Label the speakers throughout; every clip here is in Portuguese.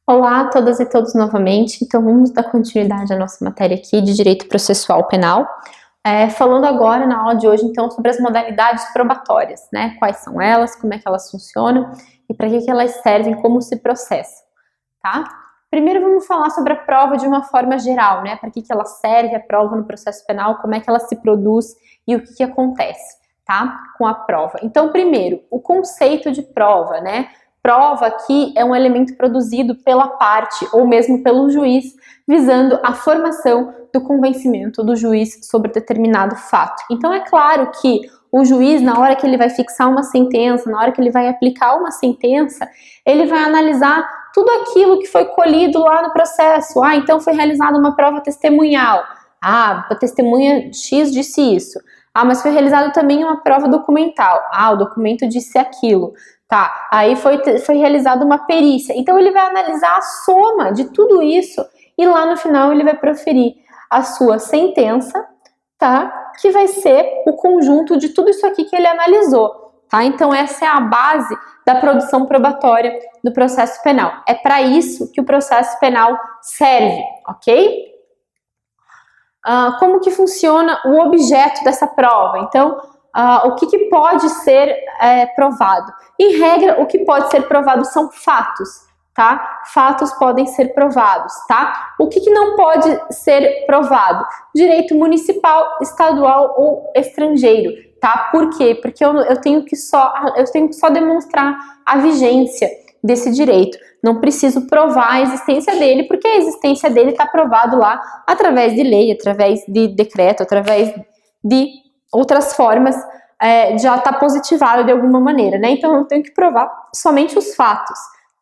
Speaker 1: Olá a todas e todos novamente. Então vamos dar continuidade à nossa matéria aqui de Direito Processual Penal, falando agora na aula de hoje então sobre as modalidades probatórias, né? Quais são elas, como é que elas funcionam e para que elas servem, como se processam, tá? Primeiro vamos falar sobre a prova de uma forma geral, né? Para que ela serve a prova no processo penal, como é que ela se produz e o que acontece, tá? Com a prova. Então primeiro, o conceito de prova, né? Prova aqui é um elemento produzido pela parte ou mesmo pelo juiz, visando a formação do convencimento do juiz sobre determinado fato. Então é claro que o juiz, na hora que ele vai fixar uma sentença, na hora que ele vai aplicar uma sentença, ele vai analisar tudo aquilo que foi colhido lá no processo. Então foi realizada uma prova testemunhal. A testemunha X disse isso. Mas foi realizada também uma prova documental. O documento disse aquilo. Tá, aí foi realizada uma perícia. Então ele vai analisar a soma de tudo isso e lá no final ele vai proferir a sua sentença, tá? Que vai ser o conjunto de tudo isso aqui que ele analisou, tá? Então essa é a base da produção probatória do processo penal. É para isso que o processo penal serve, ok? Como que funciona o objeto dessa prova? Então, o que pode ser provado? Em regra, o que pode ser provado são fatos, tá? Fatos podem ser provados, tá? O que não pode ser provado? Direito municipal, estadual ou estrangeiro, tá? Por quê? Porque eu tenho que só demonstrar a vigência desse direito. Não preciso provar a existência dele, porque a existência dele está provado lá através de lei, através de decreto, através de outras formas, já está positivado de alguma maneira, né? Então eu tenho que provar somente os fatos,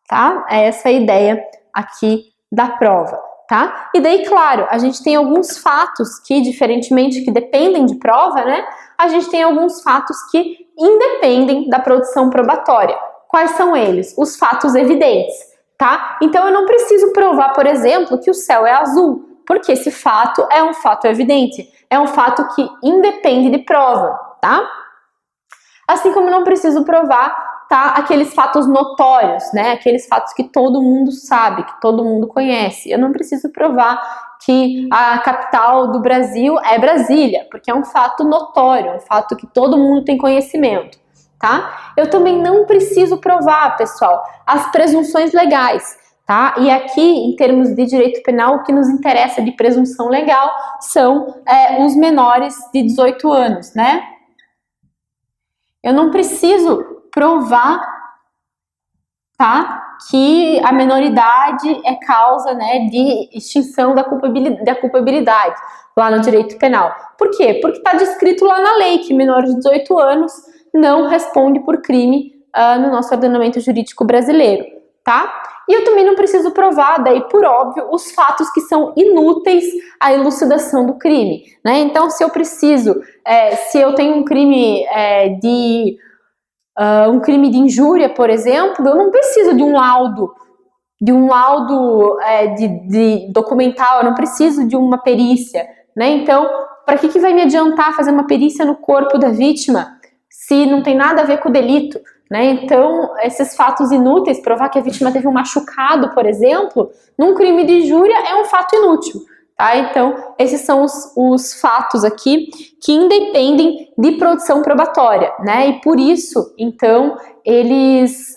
Speaker 1: tá? É essa a ideia aqui da prova, tá? E daí, claro, a gente tem alguns fatos que, diferentemente, que dependem de prova, né? A gente tem alguns fatos que independem da produção probatória. Quais são eles? Os fatos evidentes, tá? Então eu não preciso provar, por exemplo, que o céu é azul, porque esse fato é um fato evidente, é um fato que independe de prova, tá? Assim como não preciso provar, tá, aqueles fatos notórios, né? Aqueles fatos que todo mundo sabe, que todo mundo conhece. Eu não preciso provar que a capital do Brasil é Brasília, porque é um fato notório, um fato que todo mundo tem conhecimento, tá? Eu também não preciso provar, pessoal, as presunções legais. Tá? E aqui, em termos de direito penal, o que nos interessa de presunção legal são os menores de 18 anos, né? Eu não preciso provar, tá, que a menoridade é causa, né, de extinção da culpabilidade lá no direito penal. Por quê? Porque está descrito lá na lei que menor de 18 anos não responde por crime no nosso ordenamento jurídico brasileiro, tá? E eu também não preciso provar, daí por óbvio, os fatos que são inúteis à elucidação do crime, né? Então, se eu preciso, se eu tenho um crime de injúria, por exemplo, eu não preciso de um laudo de documental, eu não preciso de uma perícia, né? Então, para que vai me adiantar fazer uma perícia no corpo da vítima se não tem nada a ver com o delito? Né? Então, esses fatos inúteis, provar que a vítima teve um machucado, por exemplo, num crime de injúria é um fato inútil, tá? Então, esses são os fatos aqui que independem de produção probatória, né? E por isso, então, eles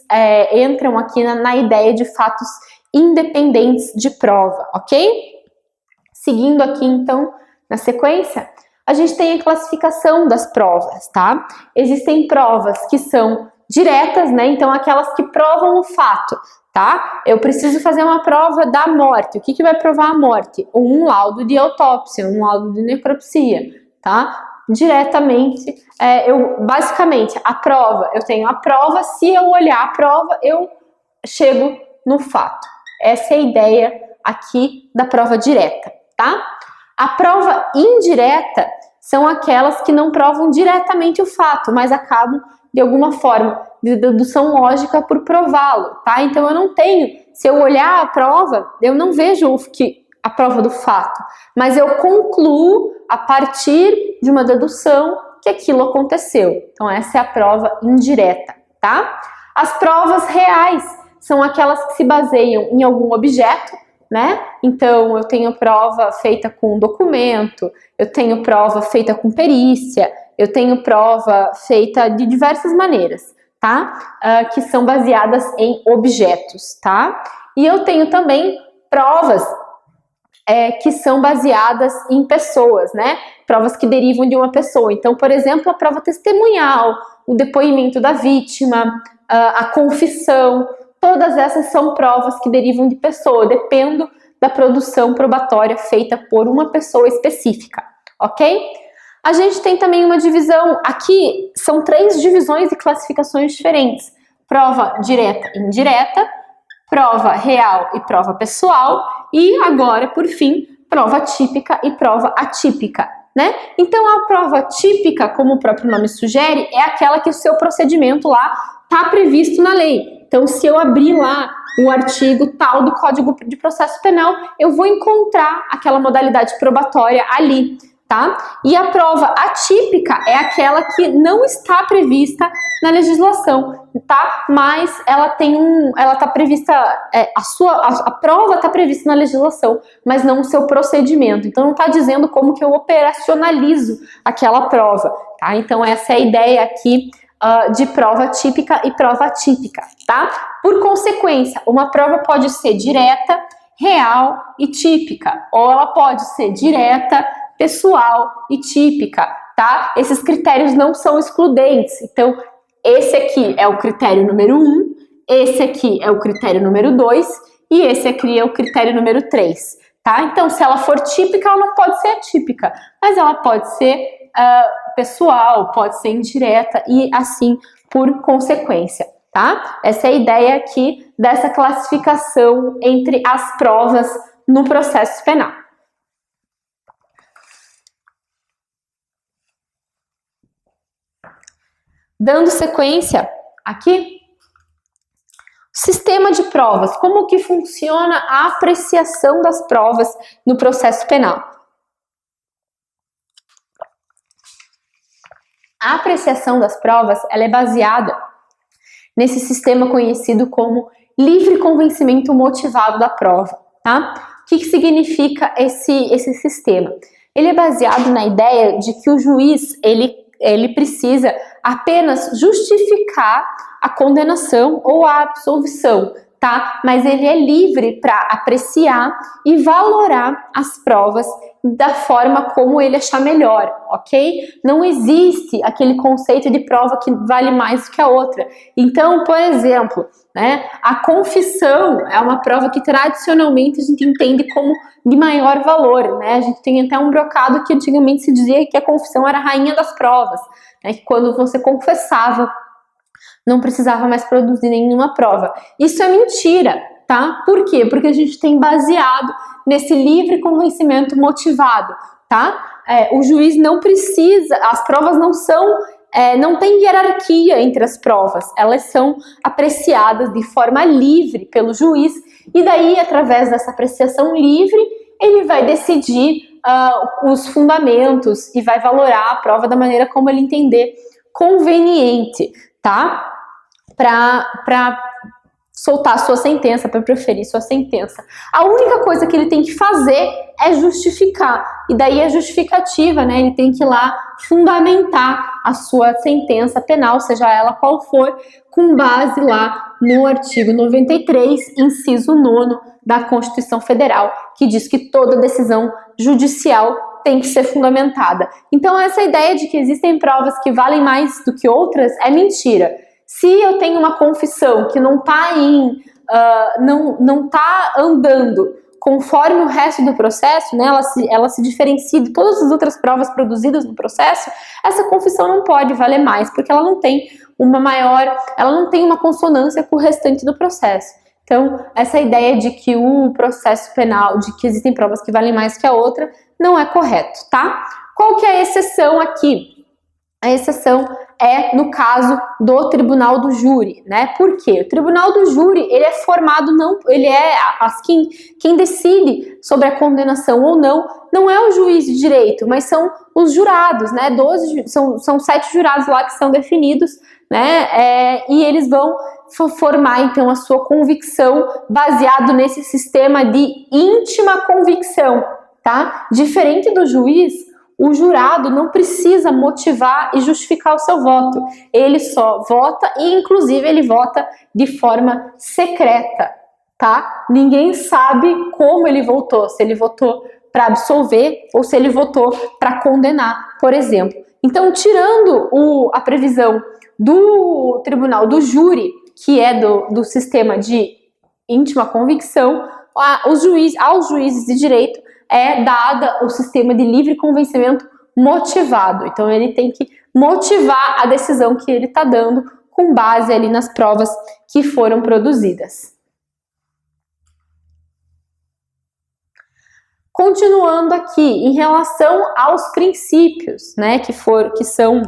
Speaker 1: entram aqui na ideia de fatos independentes de prova, ok? Seguindo aqui, então, na sequência, a gente tem a classificação das provas, tá? Existem provas que são diretas, né? Então, aquelas que provam o fato, tá? Eu preciso fazer uma prova da morte. O que vai provar a morte? Um laudo de autópsia, um laudo de necropsia, tá? Diretamente, basicamente, a prova, eu tenho a prova, se eu olhar a prova, eu chego no fato. Essa é a ideia aqui da prova direta, tá? A prova indireta são aquelas que não provam diretamente o fato, mas acabam de alguma forma de dedução lógica por prová-lo, tá? Então eu não tenho, se eu olhar a prova, eu não vejo a prova do fato, mas eu concluo a partir de uma dedução que aquilo aconteceu. Então essa é a prova indireta, tá? As provas reais são aquelas que se baseiam em algum objeto, né? Então eu tenho prova feita com documento, eu tenho prova feita com perícia, eu tenho prova feita de diversas maneiras, tá? Que são baseadas em objetos, tá? E eu tenho também provas que são baseadas em pessoas, né? Provas que derivam de uma pessoa. Então, por exemplo, a prova testemunhal, o depoimento da vítima, a confissão, todas essas são provas que derivam de pessoa, dependendo da produção probatória feita por uma pessoa específica, ok? A gente tem também uma divisão, aqui são 3 divisões e classificações diferentes: prova direta e indireta, prova real e prova pessoal, e agora, por fim, prova típica e prova atípica, né? Então, a prova típica, como o próprio nome sugere, é aquela que o seu procedimento lá está previsto na lei. Então, se eu abrir lá o artigo tal do Código de Processo Penal, eu vou encontrar aquela modalidade probatória ali, tá? E a prova atípica é aquela que não está prevista na legislação, tá? Mas ela tá prevista, a prova está prevista na legislação, mas não o seu procedimento. Então não está dizendo como que eu operacionalizo aquela prova, tá? Então essa é a ideia aqui de prova típica e prova atípica, tá? Por consequência, uma prova pode ser direta, real e típica, ou ela pode ser direta, pessoal e típica, tá? Esses critérios não são excludentes. Então, esse aqui é o critério número 1, esse aqui é o critério número 2 e esse aqui é o critério número 3, tá? Então, se ela for típica, ela não pode ser atípica, mas ela pode ser pessoal, pode ser indireta e assim por consequência, tá? Essa é a ideia aqui dessa classificação entre as provas no processo penal. Dando sequência aqui, sistema de provas, como que funciona a apreciação das provas no processo penal. A apreciação das provas, ela é baseada nesse sistema conhecido como livre convencimento motivado da prova, tá? O que significa esse sistema? Ele é baseado na ideia de que o juiz, ele precisa apenas justificar a condenação ou a absolvição, tá? Mas ele é livre para apreciar e valorar as provas da forma como ele achar melhor, ok? Não existe aquele conceito de prova que vale mais do que a outra. Então, por exemplo, né, a confissão é uma prova que tradicionalmente a gente entende como de maior valor, né? A gente tem até um brocado que antigamente se dizia que a confissão era a rainha das provas, né? Que quando você confessava, não precisava mais produzir nenhuma prova. Isso é mentira, tá? Por quê? Porque a gente tem baseado nesse livre convencimento motivado, tá? O juiz não precisa, as provas não são, não tem hierarquia entre as provas, elas são apreciadas de forma livre pelo juiz, e daí, através dessa apreciação livre, ele vai decidir os fundamentos e vai valorar a prova da maneira como ele entender conveniente, tá? Para soltar sua sentença, para proferir sua sentença. A única coisa que ele tem que fazer é justificar, e daí a justificativa, né? Ele tem que ir lá fundamentar a sua sentença penal, seja ela qual for, com base lá no artigo 93, inciso 9 da Constituição Federal, que diz que toda decisão judicial tem que ser fundamentada. Então essa ideia de que existem provas que valem mais do que outras é mentira. Se eu tenho uma confissão que não está não tá andando conforme o resto do processo, né, ela se diferencia de todas as outras provas produzidas no processo, essa confissão não pode valer mais, porque ela não tem uma consonância com o restante do processo. Então, essa ideia de que o processo penal, de que existem provas que valem mais que a outra, não é correto, tá? Qual que é a exceção aqui? A exceção é no caso do tribunal do júri, né? Por quê? O tribunal do júri, ele é formado, quem decide sobre a condenação ou não é o juiz de direito, mas são os jurados, né? São 7 jurados lá que são definidos, né? E eles vão formar, então, a sua convicção baseado nesse sistema de íntima convicção, tá? Diferente do juiz, o jurado não precisa motivar e justificar o seu voto. Ele só vota e, inclusive, ele vota de forma secreta, tá? Ninguém sabe como ele votou, se ele votou para absolver ou se ele votou para condenar, por exemplo. Então, tirando a previsão do tribunal do júri, que é do sistema de íntima convicção, aos juízes de direito é dada o sistema de livre convencimento motivado. Então, ele tem que motivar a decisão que ele está dando com base ali nas provas que foram produzidas. Continuando aqui, em relação aos princípios, né, que são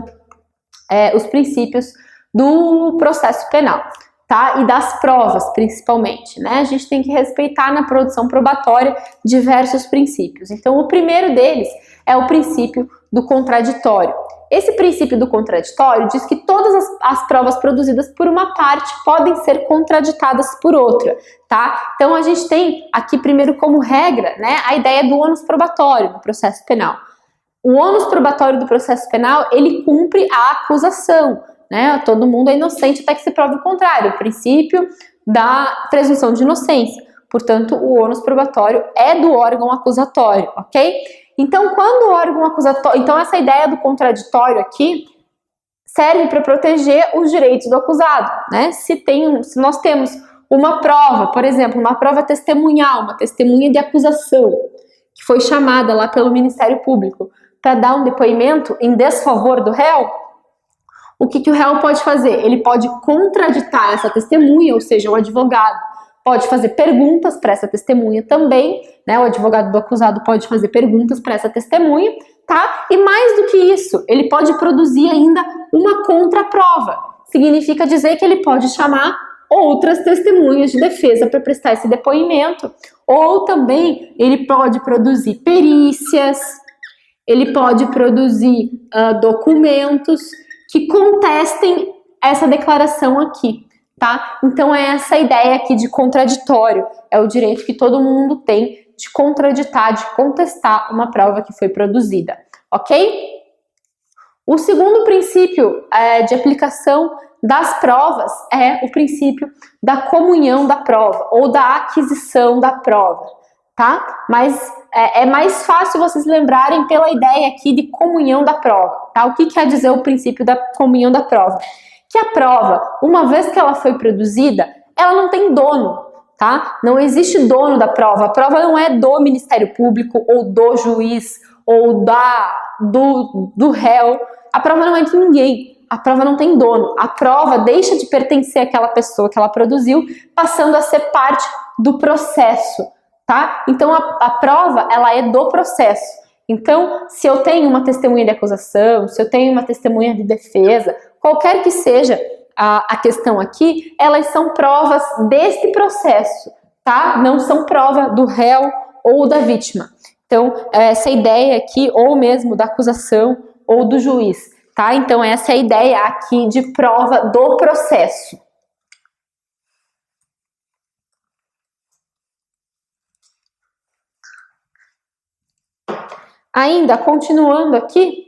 Speaker 1: os princípios do processo penal, tá? E das provas, principalmente, né? A gente tem que respeitar na produção probatória diversos princípios. Então, o primeiro deles é o princípio do contraditório. Esse princípio do contraditório diz que todas as provas produzidas por uma parte podem ser contraditadas por outra, tá? Então, a gente tem aqui primeiro como regra, né, a ideia do ônus probatório no processo penal. O ônus probatório do processo penal, ele cumpre a acusação, né? Todo mundo é inocente até que se prove o contrário, o princípio da presunção de inocência. Portanto, o ônus probatório é do órgão acusatório, ok? Então, quando o órgão acusatório... Então, essa ideia do contraditório aqui serve para proteger os direitos do acusado, né? Se nós temos uma prova, por exemplo, uma prova testemunhal, uma testemunha de acusação, que foi chamada lá pelo Ministério Público para dar um depoimento em desfavor do réu, o que o réu pode fazer? Ele pode contraditar essa testemunha, ou seja, o advogado pode fazer perguntas para essa testemunha também, né? O advogado do acusado pode fazer perguntas para essa testemunha, tá? E mais do que isso, ele pode produzir ainda uma contraprova. Significa dizer que ele pode chamar outras testemunhas de defesa para prestar esse depoimento, ou também ele pode produzir perícias, ele pode produzir documentos que contestem essa declaração aqui, tá? Então é essa ideia aqui de contraditório, é o direito que todo mundo tem de contraditar, de contestar uma prova que foi produzida, ok? O segundo princípio de aplicação das provas é o princípio da comunhão da prova, ou da aquisição da prova, tá? Mas é mais fácil vocês lembrarem pela ideia aqui de comunhão da prova, tá? O que quer dizer o princípio da comunhão da prova? Que a prova, uma vez que ela foi produzida, ela não tem dono, tá? Não existe dono da prova, a prova não é do Ministério Público, ou do juiz, ou do réu, a prova não é de ninguém. A prova não tem dono, a prova deixa de pertencer àquela pessoa que ela produziu, passando a ser parte do processo, tá? Então a prova, ela é do processo. Então, se eu tenho uma testemunha de acusação, se eu tenho uma testemunha de defesa, qualquer que seja a questão aqui, elas são provas deste processo, tá? Não são prova do réu ou da vítima. Então, essa ideia aqui, ou mesmo da acusação ou do juiz, tá? Então, essa é a ideia aqui de prova do processo. Ainda, continuando aqui,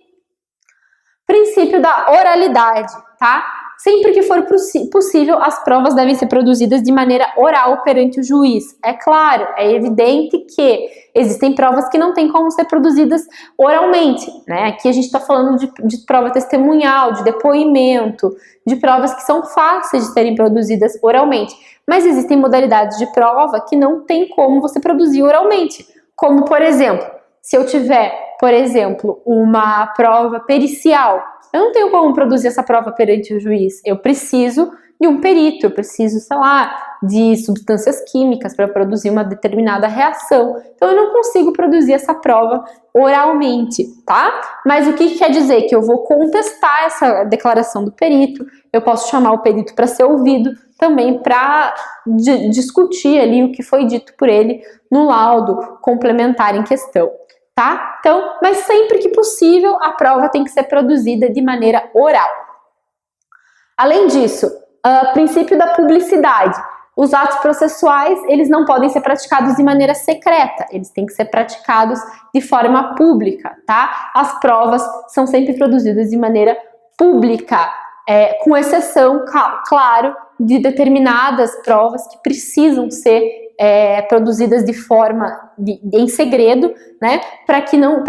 Speaker 1: princípio da oralidade, tá? Sempre que for possível, as provas devem ser produzidas de maneira oral perante o juiz. É claro, é evidente que existem provas que não tem como ser produzidas oralmente, né? Aqui a gente está falando de prova testemunhal, de depoimento, de provas que são fáceis de serem produzidas oralmente. Mas existem modalidades de prova que não tem como você produzir oralmente. Como, por exemplo, se eu tiver, por exemplo, uma prova pericial, eu não tenho como produzir essa prova perante o juiz. Eu preciso de um perito, eu preciso, sei lá, de substâncias químicas para produzir uma determinada reação. Então eu não consigo produzir essa prova oralmente, tá? Mas o que quer dizer? Que eu vou contestar essa declaração do perito, eu posso chamar o perito para ser ouvido também para discutir ali o que foi dito por ele no laudo complementar em questão, tá? Então, mas sempre que possível, a prova tem que ser produzida de maneira oral. Além disso, princípio da publicidade. Os atos processuais, eles não podem ser praticados de maneira secreta, eles têm que ser praticados de forma pública, tá? As provas são sempre produzidas de maneira pública, com exceção, claro, de determinadas provas que precisam ser produzidas de forma em segredo, né, para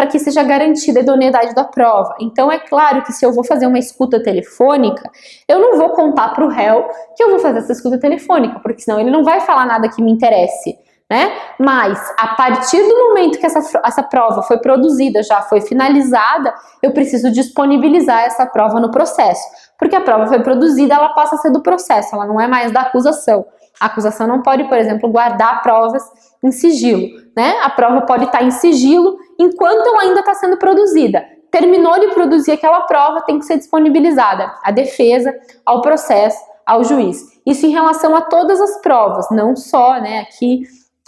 Speaker 1: que seja garantida a idoneidade da prova. Então é claro que se eu vou fazer uma escuta telefônica, eu não vou contar para o réu que eu vou fazer essa escuta telefônica, porque senão ele não vai falar nada que me interesse, né? Mas a partir do momento que essa prova foi produzida, já foi finalizada, eu preciso disponibilizar essa prova no processo, porque a prova foi produzida, ela passa a ser do processo, ela não é mais da acusação. A acusação não pode, por exemplo, guardar provas em sigilo, né? A prova pode estar em sigilo enquanto ela ainda está sendo produzida. Terminou de produzir aquela prova, tem que ser disponibilizada à defesa, ao processo, ao juiz. Isso em relação a todas as provas, não só, né, aqui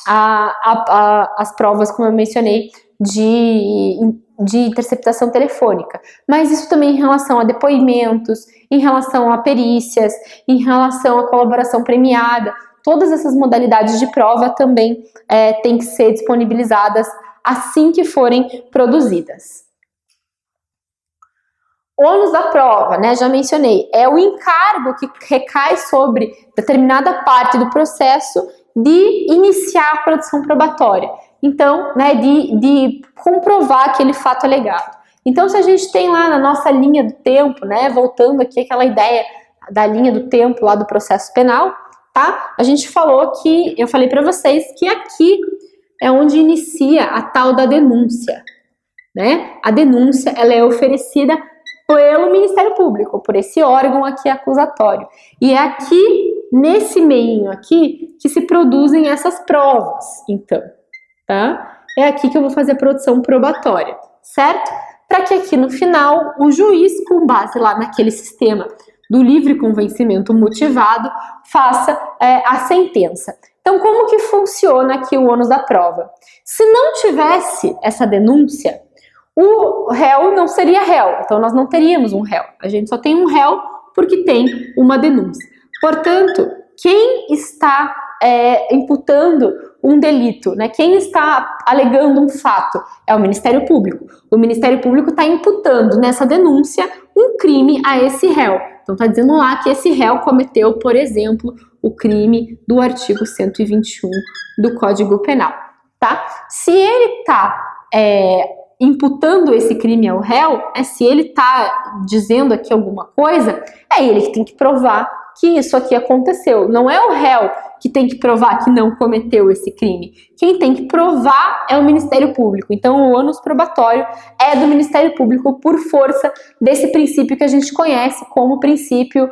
Speaker 1: as provas, como eu mencionei, de interceptação telefônica, mas isso também em relação a depoimentos, em relação a perícias, em relação à colaboração premiada. Todas essas modalidades de prova também têm que ser disponibilizadas assim que forem produzidas. Ônus da prova, né, já mencionei, é o encargo que recai sobre determinada parte do processo de iniciar a produção probatória. Então, né, de comprovar aquele fato alegado. Então, se a gente tem lá na nossa linha do tempo, né, voltando aqui aquela ideia da linha do tempo lá do processo penal, tá? A gente falou que, eu falei para vocês que aqui é onde inicia a tal da denúncia, né? A denúncia, ela é oferecida pelo Ministério Público, por esse órgão aqui acusatório. E é aqui, nesse meinho aqui, que se produzem essas provas, então. Tá? É aqui que eu vou fazer a produção probatória, certo? Para que aqui no final o juiz, com base lá naquele sistema do livre convencimento motivado, faça a sentença. Então, como que funciona aqui o ônus da prova? Se não tivesse essa denúncia, o réu não seria réu, então nós não teríamos um réu. A gente só tem um réu porque tem uma denúncia. Portanto, quem está imputando um delito, né? Quem está alegando um fato é o Ministério Público. O Ministério Público está imputando nessa denúncia um crime a esse réu. Então está dizendo lá que esse réu cometeu, por exemplo, o crime do artigo 121 do Código Penal, tá? Se ele está imputando esse crime ao réu, se ele está dizendo aqui alguma coisa, é ele que tem que provar que isso aqui aconteceu. Não é o réu que tem que provar que não cometeu esse crime. Quem tem que provar é o Ministério Público. Então, o ônus probatório é do Ministério Público por força desse princípio que a gente conhece como princípio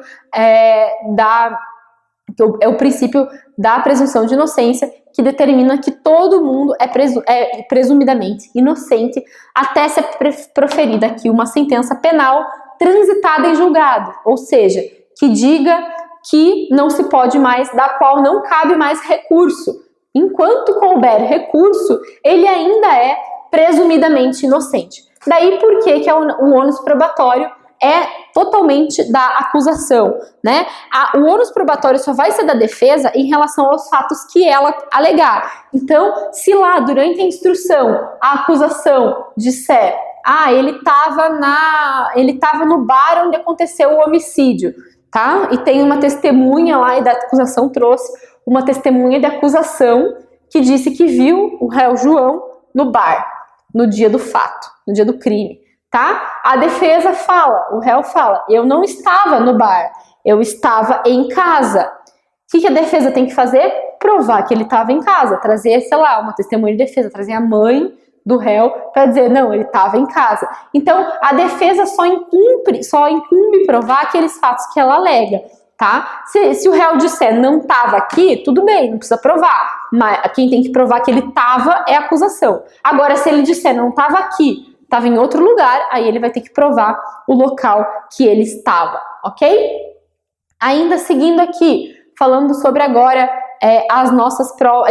Speaker 1: o princípio da presunção de inocência, que determina que todo mundo é presumidamente inocente até ser proferida aqui uma sentença penal transitada em julgado, ou seja, que diga que não se pode mais, da qual não cabe mais recurso. Enquanto couber recurso, ele ainda é presumidamente inocente. Daí por que o ônus probatório é totalmente da acusação, né? O ônus probatório só vai ser da defesa em relação aos fatos que ela alegar. Então, se lá durante a instrução a acusação disser ele estava no bar onde aconteceu o homicídio, tá? E tem uma testemunha lá, e da acusação trouxe uma testemunha de acusação que disse que viu o réu João no bar, no dia do fato, no dia do crime, tá? A defesa fala, o réu fala, eu não estava no bar, eu estava em casa. O que a defesa tem que fazer? Provar que ele estava em casa, trazer, sei lá, uma testemunha de defesa, trazer a mãe do réu para dizer, não, ele estava em casa. Então, a defesa só incumbe provar aqueles fatos que ela alega. tá? Se o réu disser não estava aqui, tudo bem, não precisa provar. Mas quem tem que provar que ele estava é a acusação. Agora, se ele disser não estava aqui, estava em outro lugar, aí ele vai ter que provar o local que ele estava, ok? Ainda seguindo aqui, falando sobre agora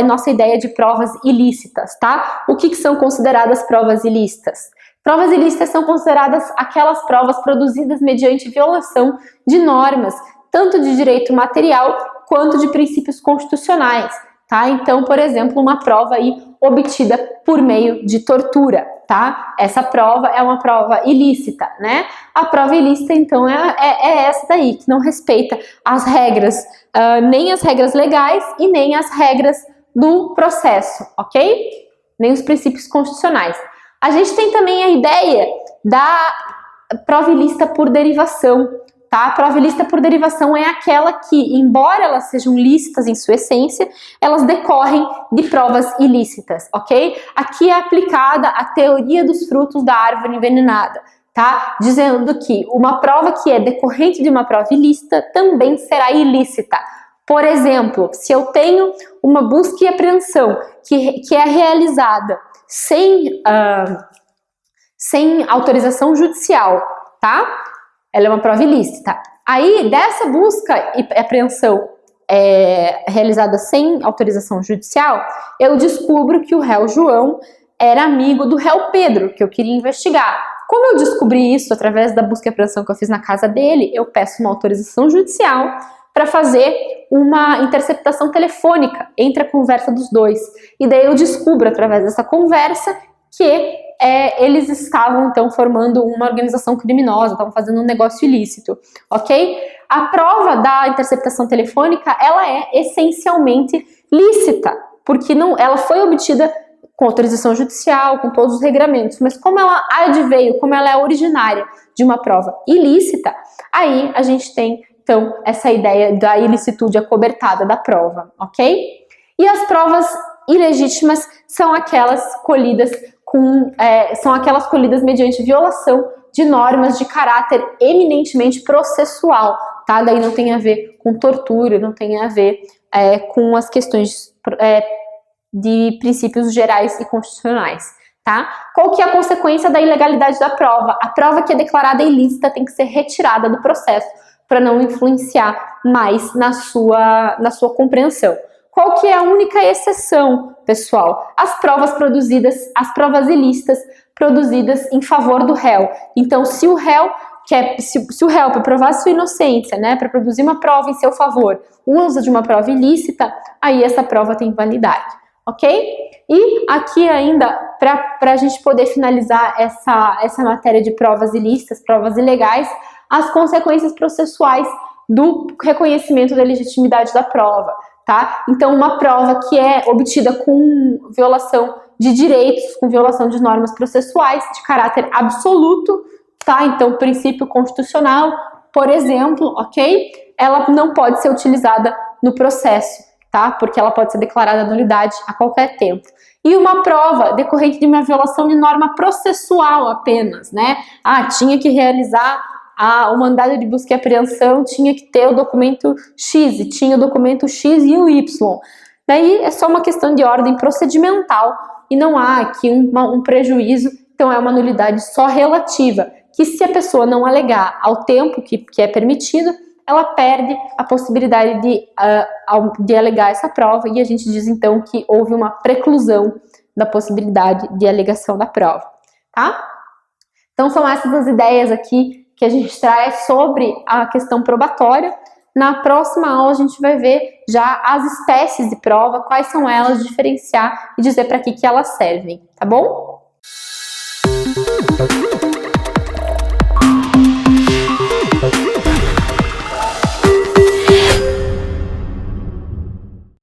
Speaker 1: nossa ideia de provas ilícitas, tá? O que são consideradas provas ilícitas? Provas ilícitas são consideradas aquelas provas produzidas mediante violação de normas, tanto de direito material quanto de princípios constitucionais, tá? Então, por exemplo, uma prova aí obtida por meio de tortura, tá? Essa prova é uma prova ilícita, né? A prova ilícita, então, é essa daí, que não respeita as regras, nem as regras legais e nem as regras do processo, ok? Nem os princípios constitucionais. A gente tem também a ideia da prova ilícita por derivação, tá? A prova ilícita por derivação é aquela que, embora elas sejam lícitas em sua essência, elas decorrem de provas ilícitas, ok? Aqui é aplicada a teoria dos frutos da árvore envenenada, tá? Dizendo que uma prova que é decorrente de uma prova ilícita também será ilícita. Por exemplo, se eu tenho uma busca e apreensão que é realizada sem autorização judicial, tá? Ela é uma prova ilícita. Aí, dessa busca e apreensão realizada sem autorização judicial, eu descubro que o réu João era amigo do réu Pedro, que eu queria investigar. Como eu descobri isso através da busca e apreensão que eu fiz na casa dele, eu peço uma autorização judicial para fazer uma interceptação telefônica entre a conversa dos dois. E daí eu descubro, através dessa conversa, que eles estavam, então, formando uma organização criminosa, estavam fazendo um negócio ilícito, ok? A prova da interceptação telefônica, ela é essencialmente lícita, porque ela foi obtida com autorização judicial, com todos os regramentos, mas como ela adveio, como ela é originária de uma prova ilícita, aí a gente tem, então, essa ideia da ilicitude acobertada da prova, ok? E as provas ilegítimas são aquelas colhidas mediante violação de normas de caráter eminentemente processual, tá? Daí não tem a ver com tortura, não tem a ver com as questões de princípios gerais e constitucionais, tá? Qual que é a consequência da ilegalidade da prova? A prova que é declarada ilícita tem que ser retirada do processo para não influenciar mais na sua compreensão. Qual que é a única exceção, pessoal? As provas ilícitas produzidas em favor do réu. Então, se o réu para provar sua inocência, né, para produzir uma prova em seu favor, usa de uma prova ilícita, aí essa prova tem validade, ok? E aqui ainda, para a gente poder finalizar essa matéria de provas ilícitas, provas ilegais, as consequências processuais do reconhecimento da legitimidade da prova. Tá? Então, uma prova que é obtida com violação de direitos, com violação de normas processuais de caráter absoluto, tá? Então, princípio constitucional, por exemplo, ok? Ela não pode ser utilizada no processo, tá? Porque ela pode ser declarada nulidade a qualquer tempo. E uma prova decorrente de uma violação de norma processual apenas, né? Tinha que realizar o mandado de busca e apreensão, tinha que ter o documento X, e tinha o documento X e o Y. Daí é só uma questão de ordem procedimental e não há aqui um prejuízo, então é uma nulidade só relativa, que se a pessoa não alegar ao tempo que é permitido, ela perde a possibilidade de alegar essa prova e a gente diz então que houve uma preclusão da possibilidade de alegação da prova, tá? Então são essas as ideias aqui que a gente traz sobre a questão probatória. Na próxima aula a gente vai ver já as espécies de prova, quais são elas, diferenciar e dizer para que elas servem, tá bom?